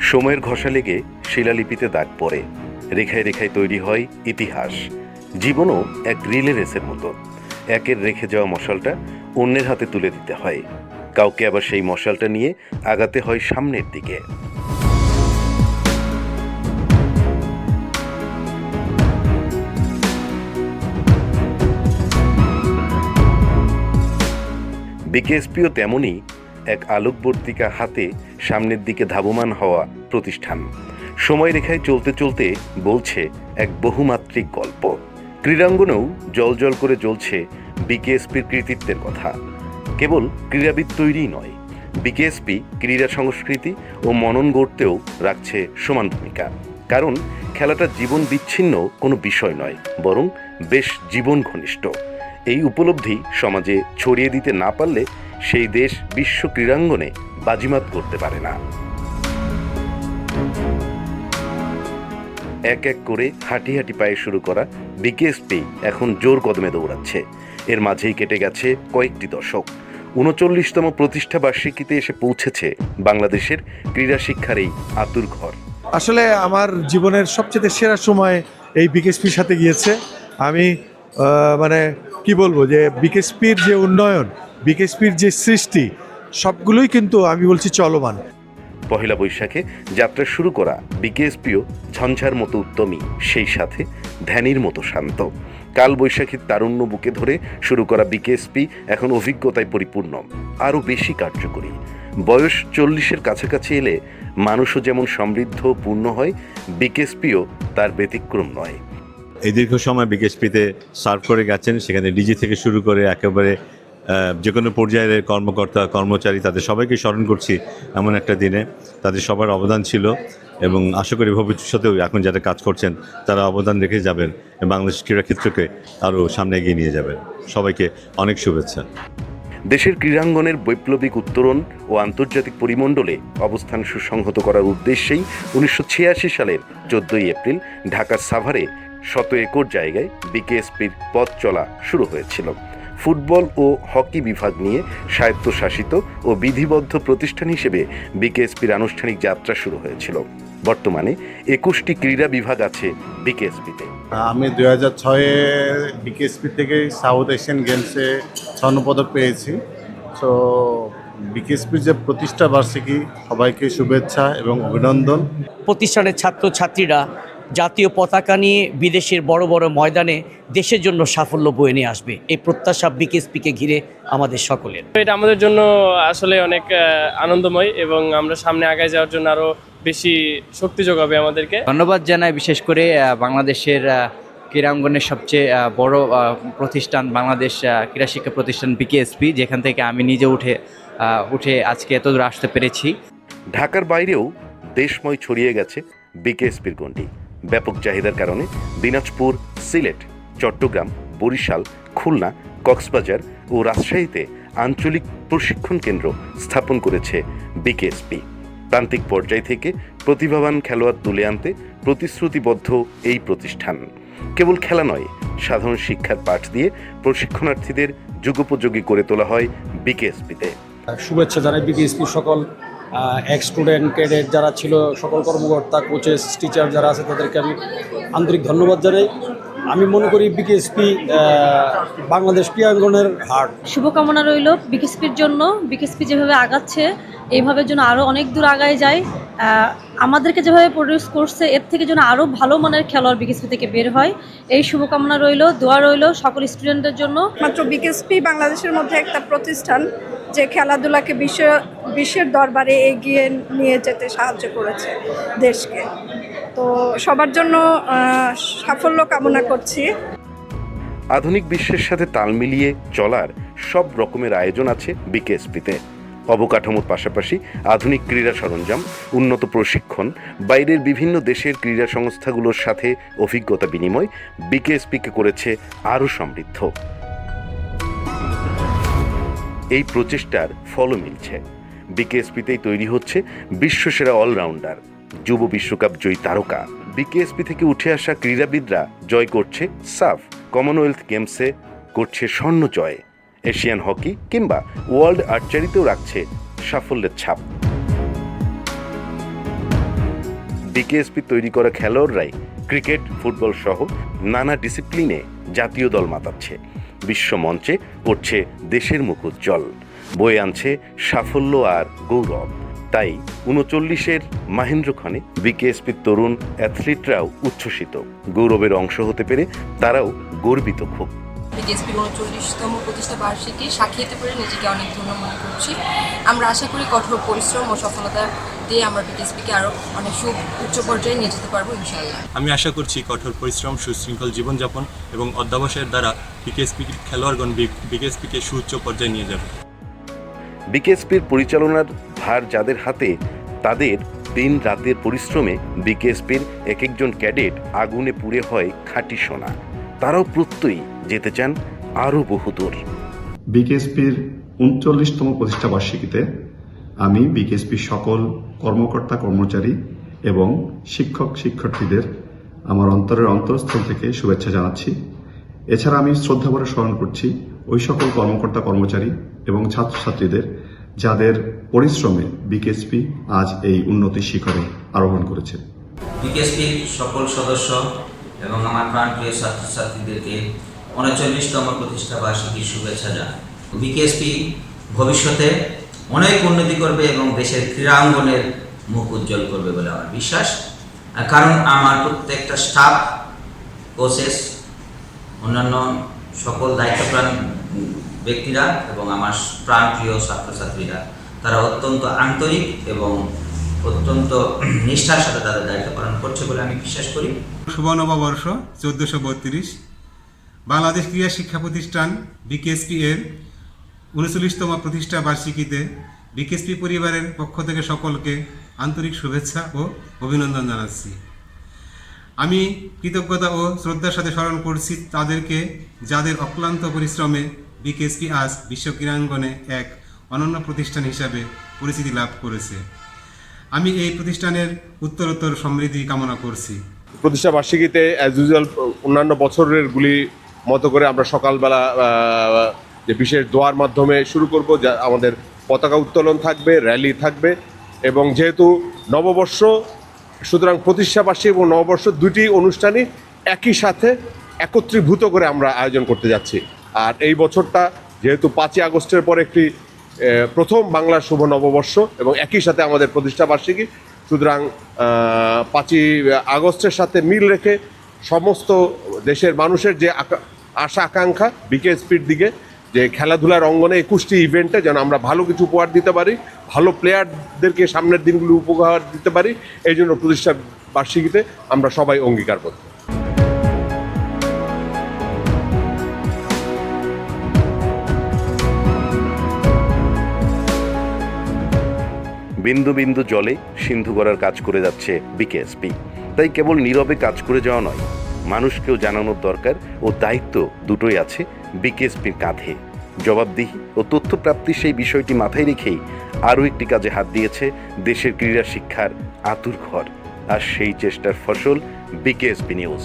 সময়ের ঘষা লেগে শিলালিপিতে দাগ পড়ে, রেখায় রেখায় তৈরি হয় ইতিহাস। জীবনও এক রিলে রেসের মতো, একের রেখে যাওয়া মশালটা অন্যের হাতে তুলে দিতে হয়, কাউকে আবার সেই মশালটা নিয়ে আগাতে হয় সামনের দিকে। বিকেএসপিও তেমনই এক আলোকবর্তিকা হাতে সামনের দিকে ধাবমান হওয়া প্রতিষ্ঠান। সময় রেখায় চলতে চলতে বলছে এক বহুমাত্রিক গল্প। ক্রীড়াঙ্গনেও জল করে জ্বলছে বিকেএসপির কৃতিত্বের কথা। কেবল ক্রীড়াবিদ তৈরিই নয়, বিকেএসপি ক্রীড়া সংস্কৃতি ও মনন গড়তেও রাখছে সমান ভূমিকা। কারণ খেলাটা জীবন বিচ্ছিন্ন কোনো বিষয় নয়, বরং বেশ জীবন ঘনিষ্ঠ। এই উপলব্ধি সমাজে ছড়িয়ে দিতে না পারলে সেই দেশ বিশ্ব ক্রীড়াঙ্গনে বাজিমাত করতে পারে না। এক এক করে হাঁটি হাঁটি পায়ে শুরু করা বিকেএসপি এখন জোর কদমে দৌড়াচ্ছে। এর মাঝেই কেটে গেছে কয়েকটি দশক। ৩৯তম প্রতিষ্ঠা বার্ষিকীতে এসে পৌঁছেছে বাংলাদেশের ক্রীড়া শিক্ষার এই আতুর ঘর। আসলে আমার জীবনের সবচেয়ে সেরা সময় এই বিকেএসপির সাথে গিয়েছে। আমি কি বলবো, যে বিকেএসপির যে উন্নয়ন, বিকেএসপির যে সৃষ্টি, সবগুলোই কিন্তু আমি বলছি চলমান। পহেলা বৈশাখে যাত্রা শুরু করা বিকেএসপিও ঝঞ্ঝার মতো উদ্যমী, সেই সাথে ধ্যানীর মতো শান্ত। কাল বৈশাখীর তারুণ্য বুকে ধরে শুরু করা বিকেএসপি এখন অভিজ্ঞতায় পরিপূর্ণ, আরও বেশি কার্যকরী। বয়স 40-এর কাছাকাছি এলে মানুষও যেমন সমৃদ্ধ পূর্ণ হয়, বিকেএসপিও তার ব্যতিক্রম নয়। এই দীর্ঘ সময় বিকেএসপিতে সার্ভ করে গেছেন, সেখানে ডিজি থেকে শুরু করে একেবারে যে কোনো পর্যায়ের কর্মকর্তা কর্মচারী, তাদের সবাইকে স্মরণ করছি এমন একটা দিনে। তাদের সবার অবদান ছিল এবং আশা করি ভবিষ্যতেও এখন যারা কাজ করছেন তারা অবদান রেখে যাবেন, বাংলাদেশ ক্রীড়াক্ষেত্রকে আরও সামনে এগিয়ে নিয়ে যাবেন। সবাইকে অনেক শুভেচ্ছা। দেশের ক্রীড়াঙ্গনের বৈপ্লবিক উত্তরণ ও আন্তর্জাতিক পরিমণ্ডলে অবস্থান সুসংহত করার উদ্দেশ্যেই 1986 সালের 14 এপ্রিল ঢাকার সাভারে 100 একর জায়গায় বিকেএসপির পথ চলা শুরু হয়েছিল। ফুটবল ও হকি বিভাগ নিয়ে স্বায়ত্তশাসিত ও বিধিবদ্ধ প্রতিষ্ঠান হিসেবে বিকেএসপির আনুষ্ঠানিক যাত্রা শুরু হয়েছিল। বর্তমানে 21টি ক্রীড়া বিভাগ আছে বিকেএসপিতে। আমি 2006-এ বিকেএসপি থেকে সাউথ এশিয়ান গেমসে স্বর্ণপদক পেয়েছি। তো বিকেএসপির যে প্রতিষ্ঠা বার্ষিকী, সবাইকে শুভেচ্ছা এবং অভিনন্দন। প্রতিষ্ঠানের ছাত্রছাত্রীরা জাতীয় পতাকা নিয়ে বিদেশের বড় বড় ময়দানে দেশের জন্য সাফল্য বয়ে নিয়ে আসবে, এই প্রত্যাশা বিকেএসপিকে ঘিরে আমাদের সকলের। এটা আমাদের জন্য আসলে অনেক আনন্দময় এবং আমরা সামনে আগায় যাওয়ার জন্য আরও বেশি শক্তি যোগাবে আমাদেরকে। ধন্যবাদ জানাই বিশেষ করে বাংলাদেশের ক্রীড়াঙ্গনের সবচেয়ে বড় প্রতিষ্ঠান, বাংলাদেশ ক্রীড়া শিক্ষা প্রতিষ্ঠান বিকেএসপি, যেখান থেকে আমি নিজে উঠে আজকে এত দূর আসতে পেরেছি। ঢাকার বাইরেও দেশময় ছড়িয়ে গেছে বিকেএসপির গণ্ডি। ব্যাপক চাহিদার কারণে দিনাজপুর, সিলেট, চট্টগ্রাম, বরিশাল, খুলনা, কক্সবাজার ও রাজশাহীতে আঞ্চলিক প্রশিক্ষণ কেন্দ্র স্থাপন করেছে বিকেএসপি। প্রান্তিক পর্যায় থেকে প্রতিভাবান খেলোয়াড় তুলে আনতে প্রতিশ্রুতিবদ্ধ এই প্রতিষ্ঠান। কেবল খেলা নয়, সাধারণ শিক্ষার পাঠ দিয়ে প্রশিক্ষণার্থীদের যুগোপযোগী করে তোলা হয় বিকেএসপিতে। শুভেচ্ছা জানাই বিকেএসপি সকল এক্স স্টুডেন্ট, ক্যাডেট যারা ছিল, সকল কর্মকর্তা, কোচেস, টিচার যারা আছে, তাদেরকে আমি আন্তরিক ধন্যবাদ জানাই। আমি মনে করি বিকেএসপি বাংলাদেশ ক্রীড়াঙ্গনের হার্ট। শুভকামনা রইল বিকেএসপির জন্য। বিকেএসপি যেভাবে আগাচ্ছে, এইভাবে যেন আরও অনেক দূর আগায় যায়। আমাদেরকে যেভাবে প্রডিউস করছে, এর থেকে যেন আরও ভালো মানের খেলোয়াড় বিকেএসপি থেকে বের হয়, এই শুভকামনা রইল, দোয়া রইল সকল স্টুডেন্টদের জন্য। মাত্র বিকেএসপি বাংলাদেশের মধ্যে একটা প্রতিষ্ঠান যে খেলাধুলাকে বিশ্বের দরবারে এগিয়ে নিয়ে যেতে সাহায্য করেছে দেশকে। তো সবার জন্য সাফল্য কামনা করছি। আধুনিক বিশ্বের সাথে তাল মিলিয়ে চলার সব রকমের আয়োজন আছে বিকেএসপিতে। অবকাঠামোর পাশাপাশি আধুনিক ক্রীড়া সরঞ্জাম, উন্নত প্রশিক্ষণ, বাইরের বিভিন্ন দেশের ক্রীড়া সংস্থাগুলোর সাথে অভিজ্ঞতা বিনিময় বিকেএসপিকে করেছে আরও সমৃদ্ধ। এই প্রচেষ্টার ফলও মিলছে। বিকেএসপিতেই তৈরি হচ্ছে বিশ্বসেরা অলরাউন্ডার, যুব বিশ্বকাপ জয়ী তারকা। বিকেএসপি থেকে উঠে আসা ক্রীড়াবিদরা জয় করছে সাফ, কমনওয়েলথ গেমসে করছে স্বর্ণ জয়, এশিয়ান হকি কিংবা ওয়ার্ল্ড আর্চারিতেও রাখছে সাফল্যের ছাপ। বিকেএসপি তৈরি করা খেলোয়াড়রাই ক্রিকেট, ফুটবল সহ নানা ডিসিপ্লিনে জাতীয় দল মাতাচ্ছে। বিশ্ব মঞ্চে উঠছে দেশের মুখ উজ্জ্বল, বয়ে আনছে সাফল্য আর গৌরব। তাই 39-এর মাহেন্দ্রক্ষণে বিকেএসপির তরুণ অ্যাথলিটরাও উচ্ছ্বসিত। গৌরবের অংশ হতে পেরে তারাও গর্বিত খুব। বিকেএসপির 39তম প্রতিষ্ঠা বার্ষিকী সাক্ষী পেরে নিজেকে অনেক ধন্য মনে করছি। আমরা আশা করি কঠোর পরিশ্রম ও সফলতা দিয়ে আমরা বিকেএসপিকে আরও অনেক উচ্চ পর্যায়ে নিয়ে যেতে পারবো ইনশাআল্লাহ। আমি আশা করছি কঠোর পরিশ্রম, সুশৃঙ্খল জীবনযাপন এবং অধ্যবসায়ের দ্বারা বিকেএসপি খেলোয়াড়গণ বিকেএসপিকে সুউচ্চ পর্যায়ে নিয়ে যাবে। বিকেএসপির পরিচালনার ভার যাদের হাতে, তাদের দিন রাতের পরিশ্রমে বিকেএসপির এক একজন ক্যাডেট আগুনে পুড়ে হয় খাঁটি সোনা। তারাও প্রত্যয়ী যেতে চান আরও বহুদূর। বিকেএসপির 39তম প্রতিষ্ঠা বার্ষিকীতে আমি বিকেএসপির সকল কর্মকর্তা কর্মচারী এবং শিক্ষক শিক্ষার্থীদের আমার অন্তরের অন্তঃস্থল থেকে শুভেচ্ছা জানাচ্ছি। এছাড়া আমি শ্রদ্ধাভরে স্মরণ করছি ওই সকল কর্মকর্তা কর্মচারী এবং ছাত্রছাত্রীদের যাদের পরিশ্রমে বিকেএসপি আজ এই উন্নতির শিখরে আরোহণ করেছে। বিকেএসপির সকল সদস্য এবং আমার প্রাণপ্রিয় ছাত্রছাত্রীদেরকে 39তম প্রতিষ্ঠা বার্ষিকীর শুভেচ্ছা জানাই। বিকেএসপি ভবিষ্যতে অনেক উন্নতি করবে এবং দেশের ক্রীড়াঙ্গনের মুখ উজ্জ্বল করবে বলে আমার বিশ্বাস। কারণ আমার প্রত্যেকটা স্টাফ, কোচেস, অন্যান্য সকল দায়িত্বপ্রাণ ব্যক্তিরা এবং আমার প্রাণপ্রিয় ছাত্রছাত্রীরা তারা অত্যন্ত আন্তরিক এবং অত্যন্ত নিষ্ঠার সাথে তাদের দায়িত্ব পালন করছে বলে আমি বিশ্বাস করি। শুভ নববর্ষ 1432 বাংলাদেশ ক্রীড়া শিক্ষা প্রতিষ্ঠান বিকেএসপি এর 39তম প্রতিষ্ঠা বার্ষিকীতে বিকেএসপি পরিবারের পক্ষ থেকে সকলকে আন্তরিক শুভেচ্ছা ও অভিনন্দন জানাচ্ছি। আমি কৃতজ্ঞতা ও শ্রদ্ধার সাথে স্মরণ করছি তাদেরকে যাদের অক্লান্ত পরিশ্রমে বিকেএসপি আজ বিশ্ব ক্রীড়াঙ্গনে এক অনন্য প্রতিষ্ঠান হিসাবে পরিচিতি লাভ করেছে। আমি এই প্রতিষ্ঠানের উত্তরোত্তর সমৃদ্ধি কামনা করছি। প্রতিষ্ঠা বার্ষিকীতে অ্যাজ ইউজুয়াল অন্যান্য বছরের গুলি মতো করে আমরা সকালবেলা যে বিশেষ দোয়ার মাধ্যমে শুরু করব, যা আমাদের পতাকা উত্তোলন থাকবে, র্যালি থাকবে এবং যেহেতু নববর্ষ, সুতরাং প্রতিষ্ঠা বার্ষিকী এবং নববর্ষ দুটি অনুষ্ঠানই একই সাথে একত্রীভূত করে আমরা আয়োজন করতে যাচ্ছি। আর এই বছরটা যেহেতু 5ই আগস্টের পর একটি প্রথম বাংলার শুভ নববর্ষ এবং একই সাথে আমাদের প্রতিষ্ঠা বার্ষিকী, সুতরাং 5ই আগস্টের সাথে মিল রেখে সমস্ত দেশের মানুষের যে আশা আকাঙ্ক্ষা বিকেএসপির দিকে, যে খেলাধুলার অঙ্গনে 21টি ইভেন্টে যেন আমরা ভালো কিছু উপহার দিতে পারি, ভালো প্লেয়ারদেরকে সামনের দিনগুলো উপহার দিতে পারি, এই জন্য প্রতিষ্ঠা বার্ষিকীতে আমরা সবাই অঙ্গীকারবদ্ধ। বিন্দু বিন্দু জলে সিন্ধু গড়ার কাজ করে যাচ্ছে বিকেএসপি। তাই কেবল নীরবে কাজ করে যাওয়া নয়, মানুষকেও জানানোর দরকার ও দায়িত্ব দুটোই আছে বিকেএসপির কাঁধে। জবাবদিহি ও তথ্য প্রাপ্তির সেই বিষয়টি মাথায় রেখেই আরও একটি কাজে হাত দিয়েছে দেশের ক্রীড়া শিক্ষার আঁতুড়ঘর। আর সেই চেষ্টার ফসল বিকেএসপি নিউজ।